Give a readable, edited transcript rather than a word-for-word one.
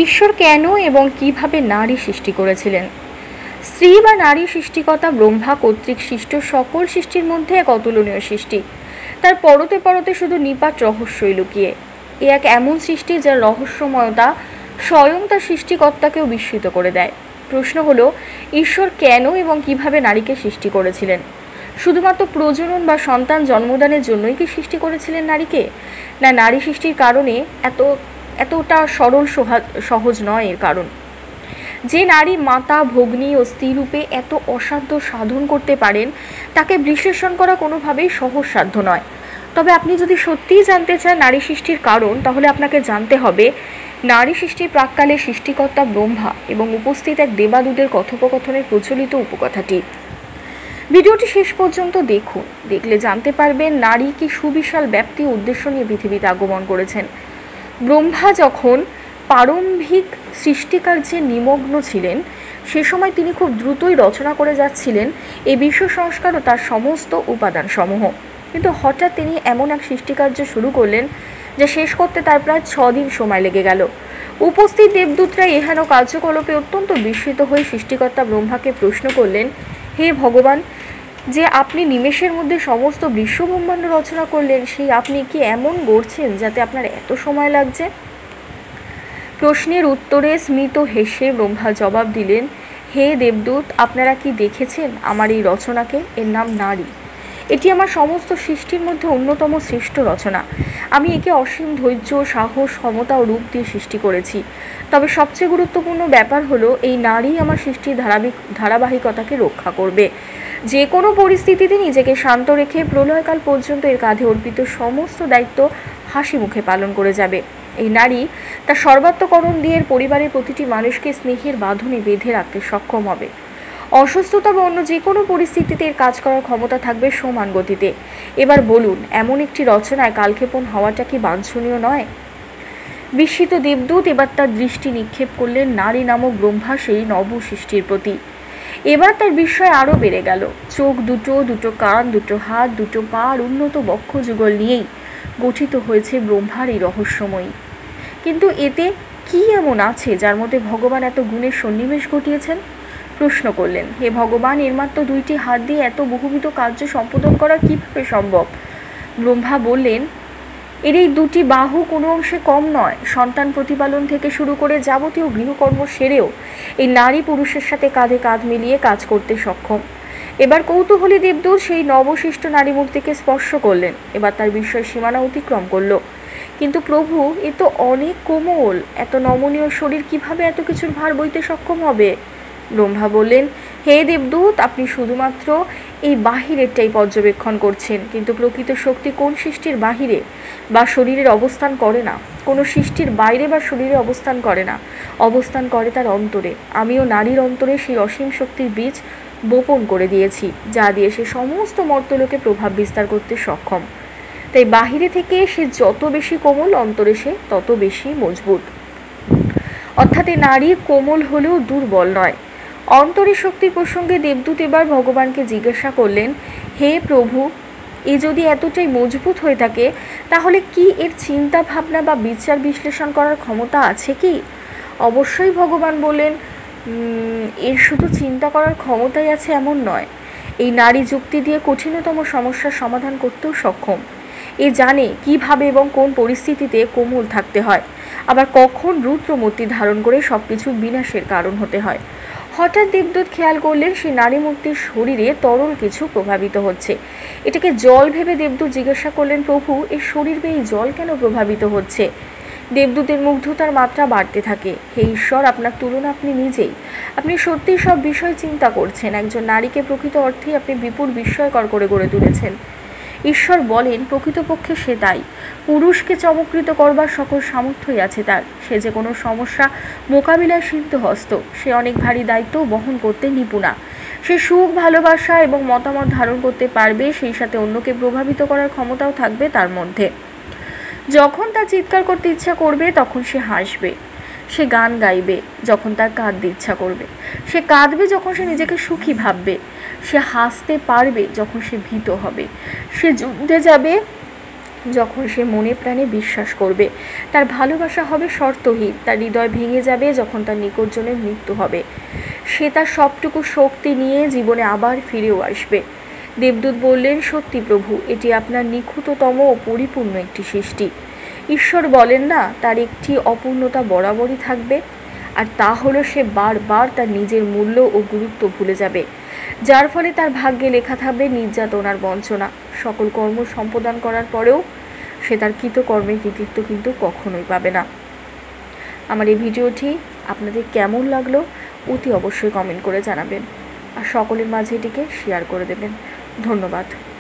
ঈশ্বর কেন এবং কিভাবে নারী সৃষ্টি করেছিলেন? স্ত্রী বা নারী সৃষ্টিকর্তা ব্রহ্মা কর্তৃক সৃষ্ট সকল সৃষ্টির মধ্যে এক অতুলনীয় সৃষ্টি। তার পরতে পরতে শুধু নিপাট রহস্যই লুকিয়ে। এ এক এমন সৃষ্টি যার রহস্যময়তা স্বয়ং তার সৃষ্টিকর্তাকেও বিস্মিত করে দেয়। প্রশ্ন হলো, ঈশ্বর কেন এবং কিভাবে নারীকে সৃষ্টি করেছিলেন? শুধুমাত্র প্রজনন বা সন্তান জন্মদানের জন্যই কি সৃষ্টি করেছিলেন নারীকে, না নারী সৃষ্টির কারণে এতটা সরল সহজ নয় এর কারণ? যে নারী মাতা, ভগ্নী ও স্ত্রী রূপে এত অসাধ্য সাধন করতে পারেন, তাকে বিশ্লেষণ করা কোনোভাবেই সহজ সাধ্য নয়। তবে আপনি যদি সত্যিই জানতে চান নারী সৃষ্টির কারণ, তাহলে আপনাকে জানতে হবে নারী সৃষ্টির প্রাক্কালে সৃষ্টিকর্তা ব্রহ্মা এবং উপস্থিত এক দেবাদূতের কথোপকথনের প্রচলিত উপকথাটি। ভিডিওটি শেষ পর্যন্ত দেখুন, দেখলে জানতে পারবেন নারী কি সুবিশাল ব্যাপ্তি উদ্দেশ্য নিয়ে পৃথিবীতে আগমন করেছেন। ব্রহ্মা যখন প্রারম্ভিক সৃষ্টিকার্যে নিমগ্ন ছিলেন, সে সময় তিনি খুব দ্রুতই রচনা করে যাচ্ছিলেন এই বিশ্ব সংস্কার ও তার সমস্ত উপাদানসমূহ। কিন্তু হঠাৎ তিনি এমন এক সৃষ্টিকার্য শুরু করলেন যা শেষ করতে তার প্রায় 6 দিন সময় লেগে গেল। উপস্থিত দেবদূতরা এহেন কার্যকলাপে অত্যন্ত বিস্মিত হয়ে সৃষ্টিকর্তা ব্রহ্মাকে প্রশ্ন করলেন, হে ভগবান, যে আপনি নিমেষের মধ্যে সমস্ত বিশ্বব্রহ্মাণ্ড রচনা করলেন, সেই আপনি কি এমন গড়ছেন যাতে আপনার এত সময় লাগছে? প্রশ্নের উত্তরে স্মিত হেসে ব্রহ্মা জবাব দিলেন, হে দেবদূত, আপনারা কি দেখেছেন আমার এই রচনাকে? এর নাম নারী। এটি আমার সমস্ত সৃষ্টির মধ্যে অন্যতম শ্রেষ্ঠ রচনা। আমি একে অসীম ধৈর্য, সাহস, ক্ষমতা ও রূপ দিয়ে সৃষ্টি করেছি। তবে সবচেয়ে গুরুত্বপূর্ণ ব্যাপার হলো, এই নারী আমার সৃষ্টির ধারাবাহিকতাকে রক্ষা করবে। যে কোনো পরিস্থিতিতে নিজেকে শান্ত রেখে প্রলয়কাল পর্যন্ত এর কাঁধে অর্পিত সমস্ত দায়িত্ব হাসি মুখে পালন করে যাবে। এই নারী তার সর্বাত্মকরণ দিয়ে পরিবারের প্রতিটি মানুষকে স্নেহের বাঁধনে বেঁধে রাখতে সক্ষম হবে। অসুস্থতা বা অন্য যে কোনো পরিস্থিতিতে এর কাজ করার ক্ষমতা থাকবে সমান গতিতে। এবার বলুন, এমন একটি রচনায় কালক্ষেপণ হওয়াটা কি বাঞ্ছনীয় নয়? বিস্মিত দেবদূত এবার তার দৃষ্টি নিক্ষেপ করলেন নারী নামক ব্রহ্মা সেই নব সৃষ্টির প্রতি। এবার তার বিস্ময় আরও বেড়ে গেল। চোখ দুটো কান, দুটো হাত, দুটো পা আর উন্নত বক্ষ যুগল নিয়েই গঠিত হয়েছে ব্রহ্মার এই রহস্যময়ী। কিন্তু এতে কি এমন আছে যার মধ্যে ভগবান এত গুণের সন্নিবেশ ঘটিয়েছেন? প্রশ্ন করলেন, হে ভগবান, এর মাত্র 2টি হাত দিয়ে এত বহুবিধ কার্য সম্পাদন করা কিভাবে সম্ভব? ব্রহ্মা বললেন, এর এই 2টি বাহু কোনো অংশে কম নয়। সন্তান প্রতিপালন থেকে শুরু করে যাবতীয় গৃহকর্ম সেরেও এই নারী পুরুষের সাথে কাঁধে কাঁধ মিলিয়ে কাজ করতে সক্ষম। এবার কৌতূহলী দেবদূত সেই নবসৃষ্ট নারী মূর্তিকে স্পর্শ করলেন। এবার তার বিস্ময় সীমানা অতিক্রম করল। কিন্তু প্রভু, এ তো অনেক কোমল, এত নমনীয় শরীর কিভাবে এত কিছুর ভার বইতে সক্ষম হবে? ব্রহ্মা বললেন, হে দেবদূত, আপনি শুধুমাত্র এই বাহিরেরটাই পর্যবেক্ষণ করছেন, কিন্তু প্রকৃত শক্তি কোন সৃষ্টির বাহিরে বা শরীরের অবস্থান করে না, কোনো সৃষ্টির বাইরে বা শরীরে অবস্থান করে না, অবস্থান করে তার অন্তরে। আমিও নারীর অন্তরে সেই অসীম শক্তির বীজ বপন করে দিয়েছি, যা দিয়ে সে সমস্ত মর্তলোকে প্রভাব বিস্তার করতে সক্ষম। তাই বাহিরে থেকে সে যত বেশি কোমল, অন্তরে সে তত বেশি মজবুত। অর্থাৎ এই নারী কোমল হলেও দুর্বল নয়। অন্তরী শক্তির প্রসঙ্গে দেবদূত এবার ভগবানকে জিজ্ঞাসা করলেন, হে প্রভু, এ যদি এতটাই মজবুত হয়ে থাকে, তাহলে কি এর চিন্তা ভাবনা বা বিচার বিশ্লেষণ করার ক্ষমতা আছে কি? অবশ্যই। ভগবান বললেন, এর শুধু চিন্তা করার ক্ষমতাই আছে এমন নয়। এই নারী যুক্তি দিয়ে কঠিনতম সমস্যার সমাধান করতেও সক্ষম। এ জানে কিভাবে এবং কোন পরিস্থিতিতে কোমল থাকতে হয়, আবার কখন রুদ্রমূর্তি ধারণ করে সবকিছুর বিনাশের কারণ হতে হয়। হঠাৎ দেবদূত খেয়াল করলেন সেই নারী মূর্তির শরীরে তরল কিছু প্রভাবিত হচ্ছে। এটাকে জল ভেবে দেবদূত জিজ্ঞাসা করলেন, প্রভু, এর শরীর বেয়ে এই জল কেন প্রভাবিত হচ্ছে? দেবদূতের মুগ্ধতার মাত্রা বাড়তে থাকে। হে ঈশ্বর, আপনার তুলনা আপনি নিজেই। আপনি সত্যিই সব বিষয় চিন্তা করছেন। একজন নারীকে প্রকৃত অর্থেই আপনি বিপুল বিস্ময়কর করে গড়ে তুলেছেন। ঈশ্বর বলেন, প্রকৃতপক্ষে সে তাই। পুরুষকে চমৎকৃত করবার সকল সামর্থ্যই আছে তার। সে যে কোনো সমস্যা মোকাবিলায় সিদ্ধহস্ত। সে অনেক ভারী দায়িত্ব বহন করতে নিপুণা। সে সুখ, ভালোবাসা এবং মতামত ধারণ করতে পারবে, সেই সাথে অন্যকে প্রভাবিত করার ক্ষমতাও থাকবে তার মধ্যে। যখন তার চিৎকার করতে ইচ্ছা করবে তখন সে হাসবে, সে গান গাইবে। যখন তার কাঁদতে ইচ্ছা করবে সে কাঁদবে, যখন সে নিজেকে সুখী ভাববে। সে হাসতে পারবে যখন সে ভীত হবে। সে যুদ্ধে যাবে যখন সে মনে প্রাণে বিশ্বাস করবে। তার ভালোবাসা হবে শর্তহীন। তার হৃদয় ভেঙে যাবে যখন তার নিকটজনের মৃত্যু হবে। সে তার সবটুকু শক্তি নিয়ে জীবনে আবার ফিরেও আসবে। দেবদূত বললেন, সত্যি প্রভু, এটি আপনার নিখুঁততম ও পরিপূর্ণ একটি সৃষ্টি। ঈশ্বর বলেন না, তার একটি অপূর্ণতা বরাবরই থাকবে, আর তা হলো সে বারবার তার নিজের মূল্য ও গুরুত্ব ভুলে যাবে, যার ফলে তার ভাগ্যে লেখা থাকবে নির্যাতন আর বঞ্চনা। সকল কর্ম সম্পাদন করার পরেও সে তার কৃতকর্মের কৃতিত্ব কিন্তু কখনোই পাবে না। আমার এই ভিডিওটি আপনাদের কেমন লাগলো অতি অবশ্যই কমেন্ট করে জানাবেন, আর সকলের মাঝে এটিকে শেয়ার করে দেবেন। ধন্যবাদ।